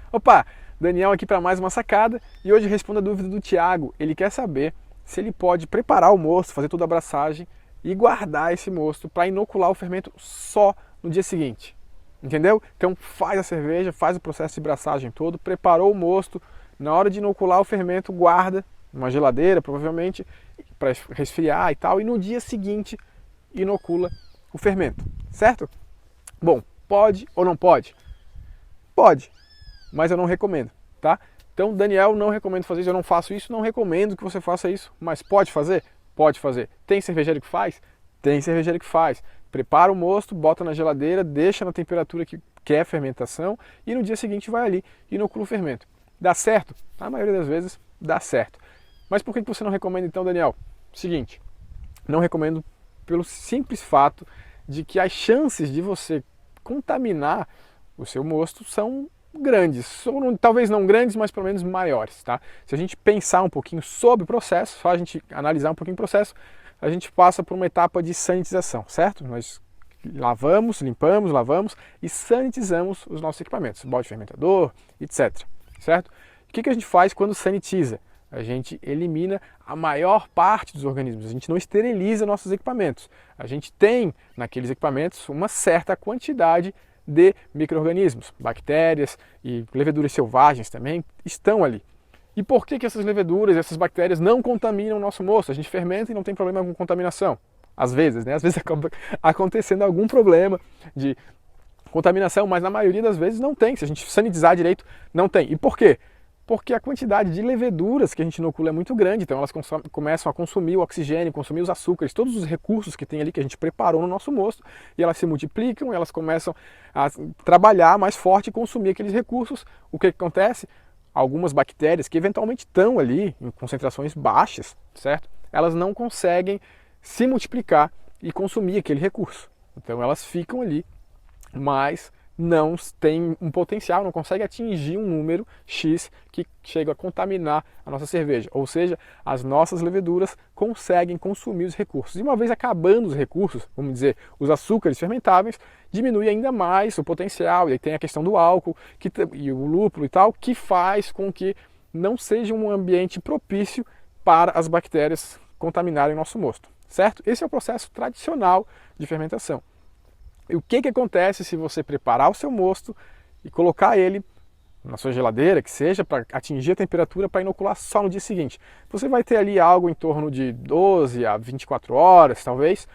Opa, Daniel aqui para mais uma sacada e hoje respondo a dúvida do Thiago. Ele quer saber se ele pode preparar o mosto, fazer toda a abraçagem e guardar esse mosto para inocular o fermento só no dia seguinte. Entendeu? Então faz a cerveja, faz o processo de braçagem todo, preparou o mosto, na hora de inocular o fermento guarda numa geladeira provavelmente para resfriar e tal, e no dia seguinte inocula o fermento, certo? Bom, pode ou não pode? Pode, mas eu não recomendo, tá? Então, Daniel, não recomendo fazer isso, eu não faço isso, não recomendo que você faça isso, mas pode fazer? Pode fazer. Tem cervejeiro que faz? Tem cervejeiro que faz. Prepara o mosto, bota na geladeira, deixa na temperatura que quer fermentação e no dia seguinte vai ali e inocula o fermento. Dá certo? A maioria das vezes dá certo. Mas por que você não recomenda então, Daniel? Seguinte, não recomendo pelo simples fato de que as chances de você contaminar o seu mosto são grandes, ou talvez não grandes, mas pelo menos maiores, tá? Se a gente pensar um pouquinho sobre o processo, só a gente analisar um pouquinho o processo, a gente passa por uma etapa de sanitização, certo? Nós lavamos, limpamos, lavamos e sanitizamos os nossos equipamentos, balde fermentador, etc, certo? O que a gente faz quando sanitiza? A gente elimina a maior parte dos organismos, a gente não esteriliza nossos equipamentos. A gente tem naqueles equipamentos uma certa quantidade de micro-organismos, bactérias e leveduras selvagens também estão ali. E por que essas leveduras, essas bactérias não contaminam o nosso mosto? A gente fermenta e não tem problema com contaminação. Às vezes, né? Às vezes acaba acontecendo algum problema de contaminação, mas na maioria das vezes não tem. Se a gente sanitizar direito, não tem. E por quê? Porque a quantidade de leveduras que a gente inocula é muito grande, então elas começam a consumir o oxigênio, consumir os açúcares, todos os recursos que tem ali que a gente preparou no nosso mosto, e elas se multiplicam, elas começam a trabalhar mais forte e consumir aqueles recursos. O que acontece? Algumas bactérias que eventualmente estão ali em concentrações baixas, certo? Elas não conseguem se multiplicar e consumir aquele recurso. Então elas ficam ali, mas não tem um potencial, não consegue atingir um número X que chega a contaminar a nossa cerveja. Ou seja, as nossas leveduras conseguem consumir os recursos. E uma vez acabando os recursos, vamos dizer, os açúcares fermentáveis, diminui ainda mais o potencial. E aí tem a questão do álcool e o lúpulo e tal, que faz com que não seja um ambiente propício para as bactérias contaminarem o nosso mosto. Certo? Esse é o processo tradicional de fermentação. E o que acontece se você preparar o seu mosto e colocar ele na sua geladeira, que seja, para atingir a temperatura para inocular só no dia seguinte? Você vai ter ali algo em torno de 12 a 24 horas, talvez,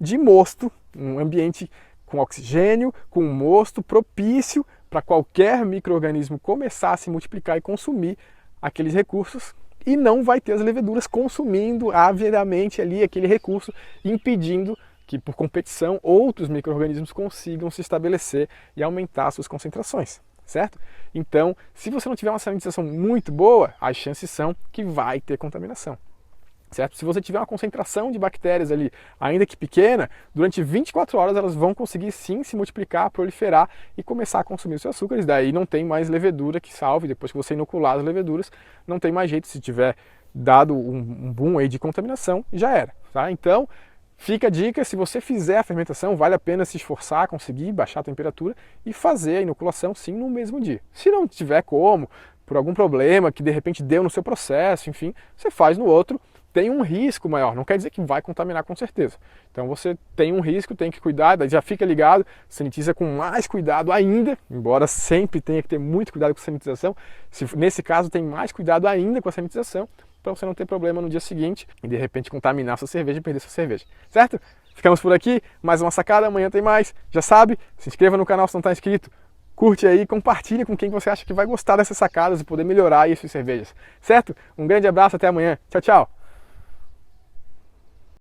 de mosto, um ambiente com oxigênio, com um mosto propício para qualquer micro-organismo começar a se multiplicar e consumir aqueles recursos, e não vai ter as leveduras consumindo avidamente ali aquele recurso, impedindo que por competição outros micro-organismos consigam se estabelecer e aumentar suas concentrações, certo? Então, se você não tiver uma sanitização muito boa, as chances são que vai ter contaminação, certo? Se você tiver uma concentração de bactérias ali, ainda que pequena, durante 24 horas elas vão conseguir sim se multiplicar, proliferar e começar a consumir os seus açúcares, daí não tem mais levedura que salve, depois que você inocular as leveduras, não tem mais jeito, se tiver dado um boom aí de contaminação, já era, tá? Então, fica a dica, se você fizer a fermentação, vale a pena se esforçar, conseguir baixar a temperatura e fazer a inoculação sim no mesmo dia. Se não tiver como, por algum problema que de repente deu no seu processo, enfim, você faz no outro, tem um risco maior, não quer dizer que vai contaminar com certeza. Então você tem um risco, tem que cuidar, já fica ligado, sanitiza com mais cuidado ainda, embora sempre tenha que ter muito cuidado com a sanitização, nesse caso tem mais cuidado ainda com a sanitização, para você não ter problema no dia seguinte e de repente contaminar sua cerveja e perder sua cerveja, certo? Ficamos por aqui, mais uma sacada, amanhã tem mais, já sabe, se inscreva no canal se não está inscrito, curte aí, compartilha com quem você acha que vai gostar dessas sacadas e poder melhorar aí as suas cervejas, certo? Um grande abraço, até amanhã, tchau, tchau!